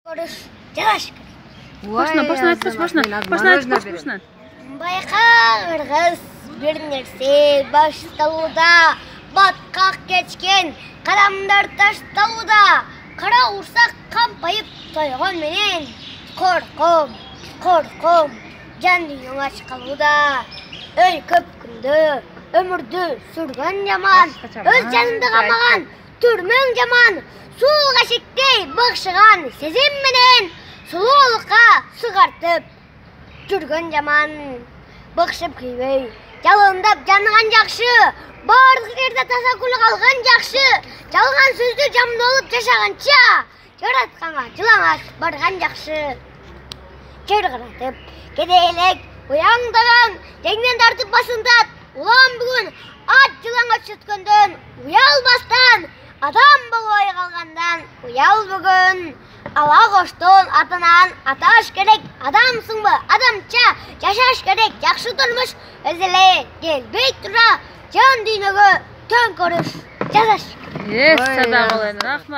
Konuş, yavaş. Başına айтпашы, başına. Байқа ырғыз бір нәрсе башталуда, батқақ кечкен қадамдар ташталуда, қара урсақ қампайып тойған менен, қорқым, жан дүйнең аш қалуда, өй көп күнді өмірді сүрген жаман, өз жаныңды қамаған түрмең жаман, суық әшектей бықшыған сезім менен, сұлулыққа сұғартып жүрген жаман, бықшып күйбей, жалындап жанған жақшы, барлық жерде таза күл қалған жақшы, жалған сөзді жамдалып жашағанша, жаратқанға жылаңаш барған жақшы. Жер қаратып, кедейлік, ұяңдаған, жеңнен тартып басындат, ұлан бүгін ат жылаңа шүткенден, ұялбастан, адам болуай қалғандан, ұял бүгін. Ала қоштон атынан аташ керек, адамсың ба, адамша жашаш керек, жақсы тұрмыш өзіле келбей тұра, жан дүйнеге төн көріш жасаш. Садақ олайын, рахмат.